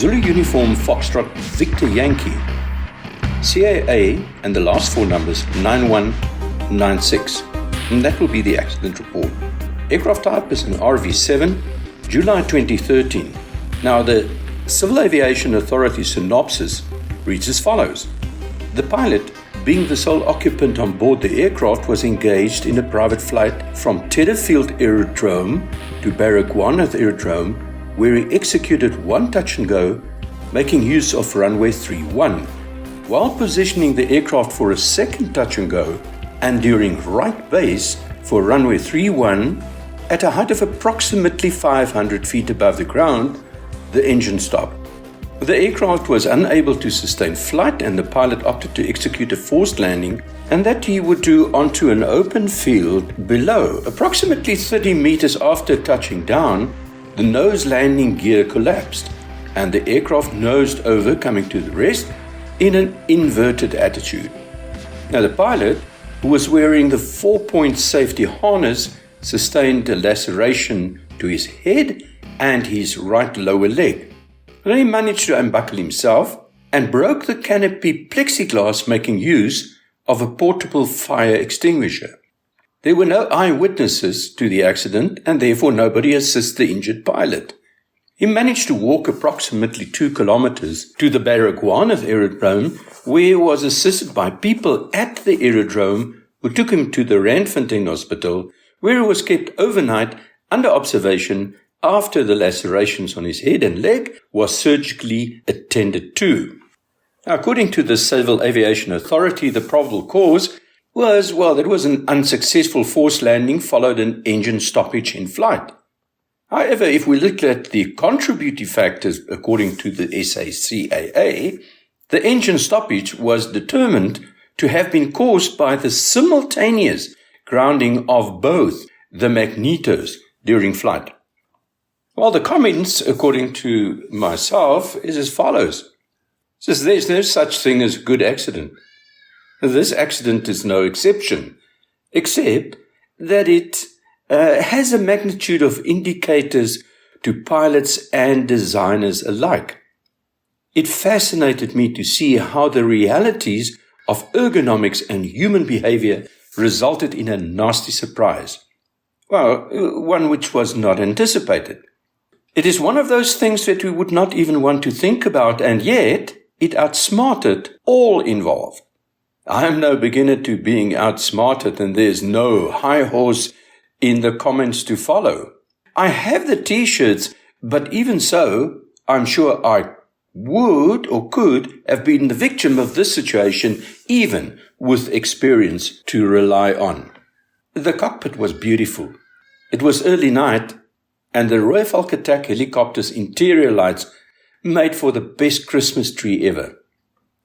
Zulu Uniform Foxtrot Victor Yankee, CAA, and the last four numbers 9196. And that will be the accident report. Aircraft type is an RV7, July 2013. Now, the Civil Aviation Authority synopsis reads as follows. The pilot, being the sole occupant on board the aircraft, was engaged in a private flight from Tedderfield Aerodrome to Baragwanath Aerodrome, where he executed one touch and go, making use of runway 31. While positioning the aircraft for a second touch and go, and during right base for runway 31, at a height of approximately 500 feet above the ground, the engine stopped. The aircraft was unable to sustain flight, and the pilot opted to execute a forced landing, and that he would do onto an open field below. Approximately 30 meters after touching down, the nose landing gear collapsed, and the aircraft nosed over, coming to the rest in an inverted attitude. Now, the pilot, who was wearing the 4-point safety harness, sustained a laceration to his head and his right lower leg. Then he managed to unbuckle himself and broke the canopy plexiglass, making use of a portable fire extinguisher. There were no eyewitnesses to the accident, and therefore nobody assisted the injured pilot. He managed to walk approximately 2 kilometers to the Baragwanath Aerodrome, where he was assisted by people at the aerodrome who took him to the Randfontein Hospital, where he was kept overnight under observation after the lacerations on his head and leg was surgically attended to. Now, according to the Civil Aviation Authority, the probable cause was, it was an unsuccessful forced landing followed an engine stoppage in flight. However, if we look at the contributing factors according to the SACAA, the engine stoppage was determined to have been caused by the simultaneous grounding of both the magnetos during flight. Well, the comments, according to myself, is as follows. It says there's no such thing as a good accident. This accident is no exception, except that it has a magnitude of indicators to pilots and designers alike. It fascinated me to see how the realities of ergonomics and human behavior resulted in a nasty surprise. Well, one which was not anticipated. It is one of those things that we would not even want to think about, and yet it outsmarted all involved. I am no beginner to being outsmarted, and there's no high horse in the comments to follow. I have the t-shirts, but even so, I'm sure I would or could have been the victim of this situation, even with experience to rely on. The cockpit was beautiful. It was early night, and the Royal Falk Attack helicopter's interior lights made for the best Christmas tree ever.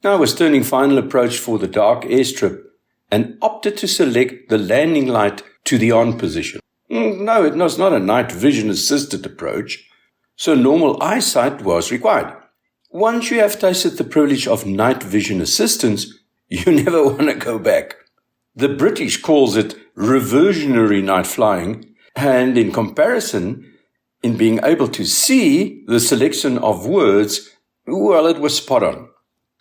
I was turning final approach for the dark airstrip and opted to select the landing light to the on position. No, it was not a night vision assisted approach, so normal eyesight was required. Once you have tasted the privilege of night vision assistance, you never want to go back. The British calls it reversionary night flying, and in comparison, in being able to see the selection of words, it was spot on.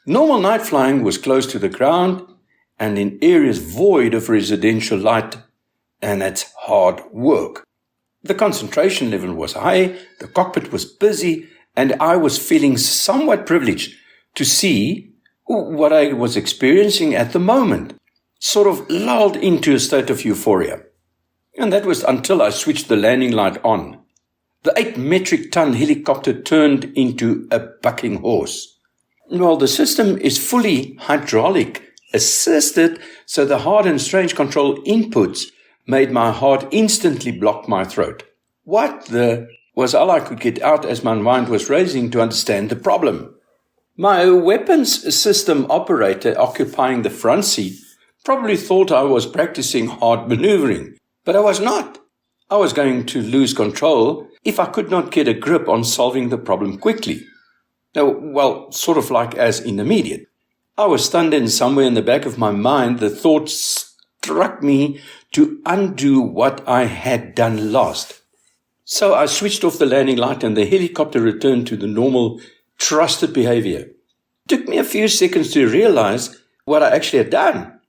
Normal night flying was close to the ground and in areas void of residential light, and it's hard work. The concentration level was high, the cockpit was busy, and I was feeling somewhat privileged to see what I was experiencing at the moment, sort of lulled into a state of euphoria. And that was until I switched the landing light on. The 8-metric-ton helicopter turned into a bucking horse. Well, the system is fully hydraulic assisted, so the hard and strange control inputs made my heart instantly block my throat. What the was all I could get out as my mind was racing to understand the problem. My weapons system operator occupying the front seat probably thought I was practicing hard maneuvering, but I was not. I was going to lose control if I could not get a grip on solving the problem quickly. Now, sort of like as in immediate. I was stunned, and somewhere in the back of my mind the thought struck me to undo what I had done last. So I switched off the landing light and the helicopter returned to the normal trusted behavior. Took me a few seconds to realize what I actually had done.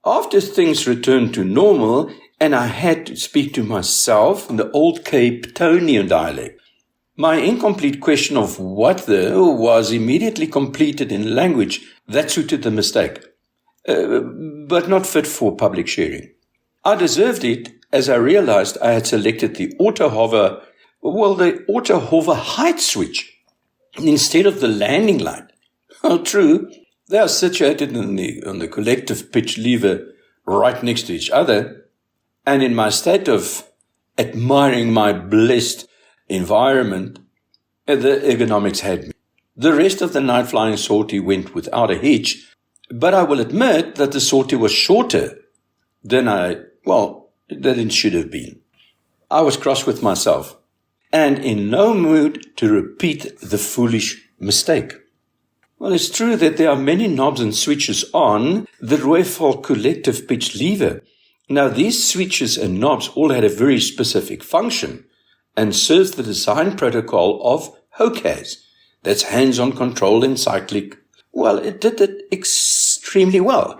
After things returned to normal and I had to speak to myself in the old Cape Townian dialect, my incomplete question of what the was immediately completed in language that suited the mistake, but not fit for public sharing. I deserved it as I realized I had selected the auto hover height switch instead of the landing light. Well, true, they are situated on the collective pitch lever right next to each other, and in my state of admiring my blessed environment, the Ergonomics had me. The rest of the night flying sortie went without a hitch, but I will admit that the sortie was shorter than it should have been. I was cross with myself and in no mood to repeat the foolish mistake. Well, it's true that there are many knobs and switches on the Royval collective pitch lever. Now, these switches and knobs all had a very specific function and serves the design protocol of HOCAS. That's hands-on control in cyclic. Well, it did it extremely well.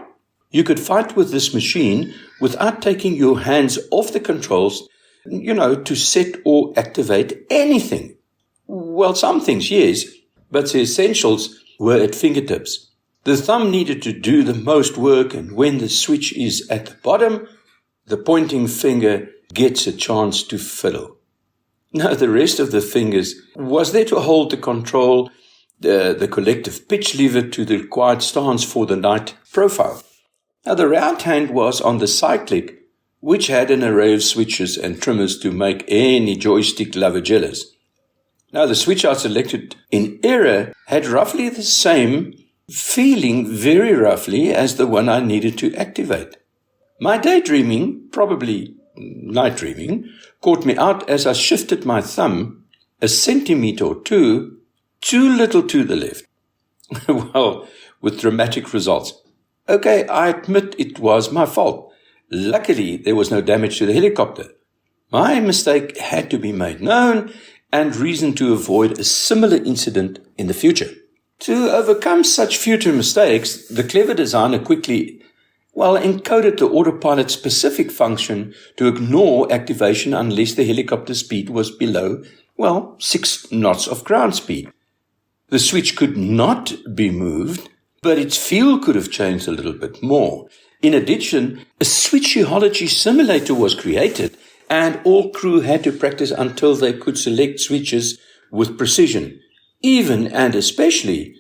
You could fight with this machine without taking your hands off the controls, to set or activate anything. Well, some things, yes, but the essentials were at fingertips. The thumb needed to do the most work, and when the switch is at the bottom, the pointing finger gets a chance to fiddle. Now, the rest of the fingers was there to hold the control, the collective pitch lever to the required stance for the night profile. Now, the right hand was on the cyclic, which had an array of switches and trimmers to make any joystick lover jealous. Now, the switch I selected in error had roughly the same feeling, very roughly, as the one I needed to activate. My daydreaming, probably night dreaming, caught me out as I shifted my thumb a centimeter or two too little to the left. Well, with dramatic results. Okay, I admit it was my fault. Luckily, there was no damage to the helicopter. My mistake had to be made known and reason to avoid a similar incident in the future. To overcome such future mistakes, the clever designer quickly, encoded the autopilot specific function to ignore activation unless the helicopter speed was below, 6 knots of ground speed. The switch could not be moved, but its feel could have changed a little bit more. In addition, a switchology simulator was created, and all crew had to practice until they could select switches with precision, even and especially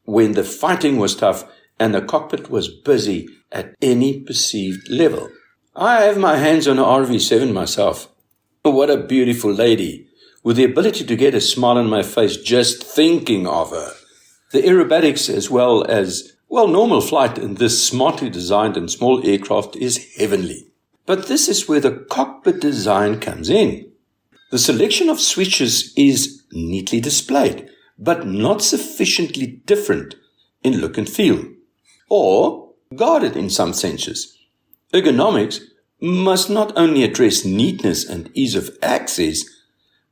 when the fighting was tough and the cockpit was busy at any perceived level. I have my hands on an RV7 myself. What a beautiful lady, with the ability to get a smile on my face just thinking of her. The aerobatics as well as, normal flight in this smartly designed and small aircraft is heavenly. But this is where the cockpit design comes in. The selection of switches is neatly displayed, but not sufficiently different in look and feel, or guarded in some senses. Ergonomics must not only address neatness and ease of access,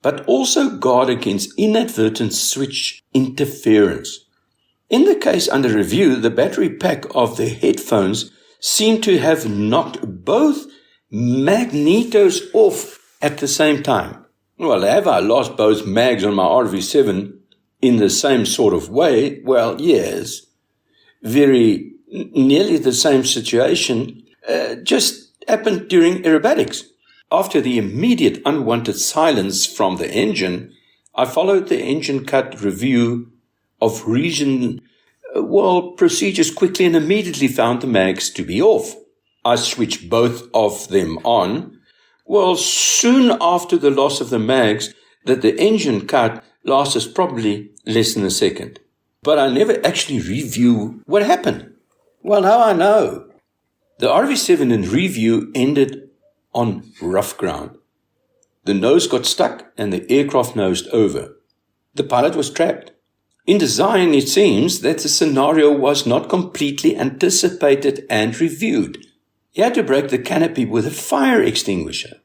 but also guard against inadvertent switch interference. In the case under review, the battery pack of the headphones seemed to have knocked both magnetos off at the same time. Well, have I lost both mags on my RV7 in the same sort of way? Well, yes. Very nearly the same situation just happened during aerobatics. After the immediate unwanted silence from the engine, I followed the engine cut review of procedures quickly and immediately found the mags to be off. I switched both of them on. Soon after the loss of the mags, that the engine cut lasted probably less than a second. But I never actually review what happened. Well, now I know. The RV7 in review ended on rough ground. The nose got stuck and the aircraft nosed over. The pilot was trapped. In design, it seems that the scenario was not completely anticipated and reviewed. He had to break the canopy with a fire extinguisher.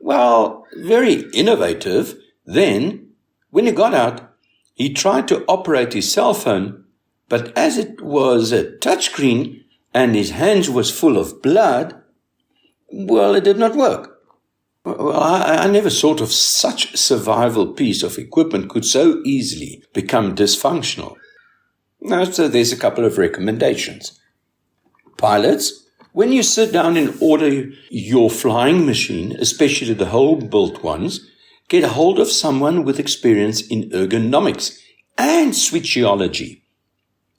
Very innovative. Then, when he got out, He tried to operate his cell phone, but as it was a touchscreen and his hands was full of blood, well, it did not work. Well, I never thought of such survival piece of equipment could so easily become dysfunctional. Now, so there's a couple of recommendations. Pilots, when you sit down and order your flying machine, especially the whole-built ones, get a hold of someone with experience in ergonomics and switchology.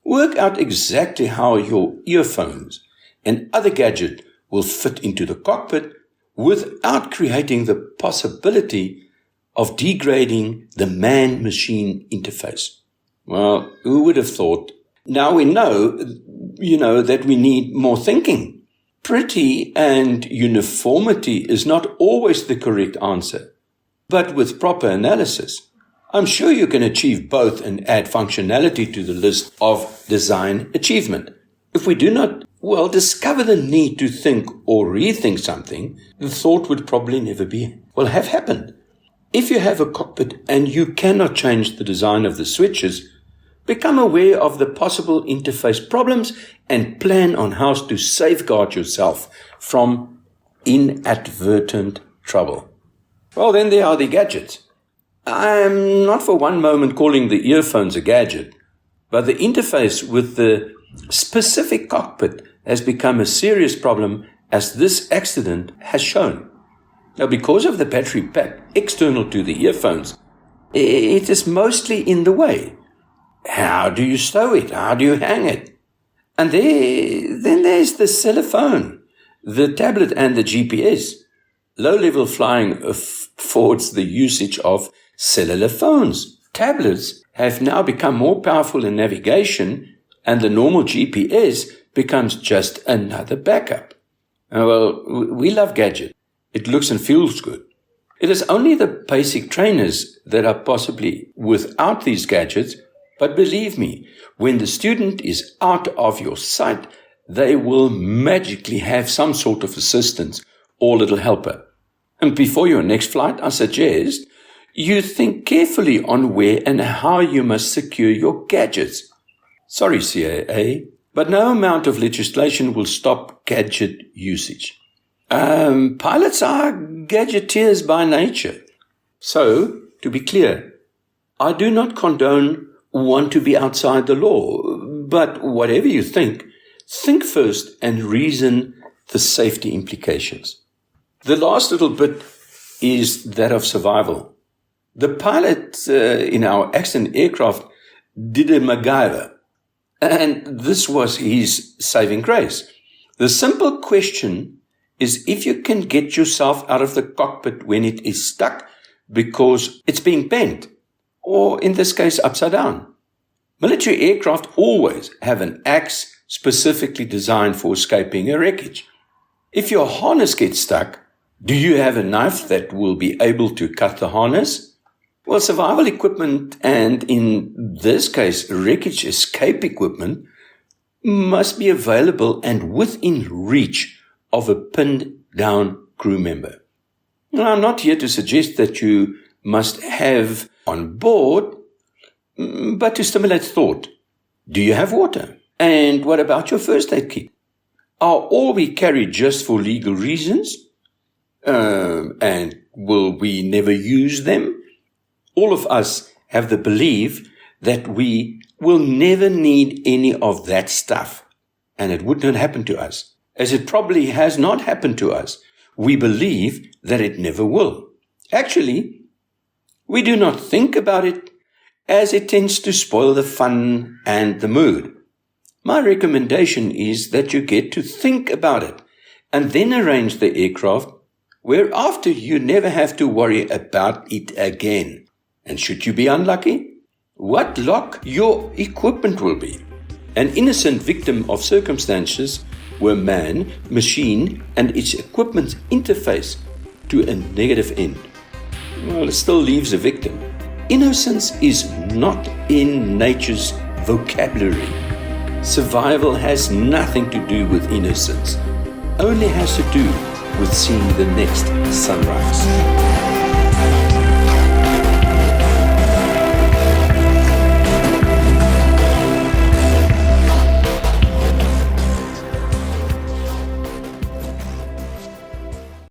Work out exactly how your earphones and other gadget will fit into the cockpit without creating the possibility of degrading the man-machine interface. Well, who would have thought? Now we know, that we need more thinking. Pretty and uniformity is not always the correct answer, but with proper analysis, I'm sure you can achieve both and add functionality to the list of design achievement. If we do not, discover the need to think or rethink something, the thought would probably never have happened. If you have a cockpit and you cannot change the design of the switches, become aware of the possible interface problems and plan on how to safeguard yourself from inadvertent trouble. Well, then there are the gadgets. I'm not for one moment calling the earphones a gadget, but the interface with the specific cockpit has become a serious problem, as this accident has shown. Now, because of the battery pack external to the earphones, it is mostly in the way. How do you stow it? How do you hang it? And then there's the cell phone, the tablet and the GPS. Low-level flying affords the usage of cellular phones. Tablets have now become more powerful in navigation, and the normal GPS becomes just another backup. Well, we love gadgets. It looks and feels good. It is only the basic trainers that are possibly without these gadgets, but believe me, when the student is out of your sight, they will magically have some sort of assistance or little helper. And before your next flight, I suggest you think carefully on where and how you must secure your gadgets. Sorry, CAA, but no amount of legislation will stop gadget usage. Pilots are gadgeteers by nature. So, to be clear, I do not condone want to be outside the law, but whatever you think first and reason the safety implications. The last little bit is that of survival. The pilot in our accident aircraft did a MacGyver, and this was his saving grace. The simple question is if you can get yourself out of the cockpit when it is stuck because it's being bent, or in this case, upside down. Military aircraft always have an axe specifically designed for escaping a wreckage. If your harness gets stuck, do you have a knife that will be able to cut the harness? Well, survival equipment, and in this case, wreckage escape equipment, must be available and within reach of a pinned down crew member. Now, I'm not here to suggest that you must have on board, but to stimulate thought. Do you have water? And what about your first aid kit? Are all we carry just for legal reasons? And will we never use them? All of us have the belief that we will never need any of that stuff, and it would not happen to us. As it probably has not happened to us, we believe that it never will. Actually, we do not think about it, as it tends to spoil the fun and the mood. My recommendation is that you get to think about it and then arrange the aircraft whereafter you never have to worry about it again. And should you be unlucky, what luck your equipment will be. An innocent victim of circumstances where man, machine, and its equipment interface to a negative end. Well, it still leaves a victim. Innocence is not in nature's vocabulary. Survival has nothing to do with innocence, only has to do with seeing the next sunrise.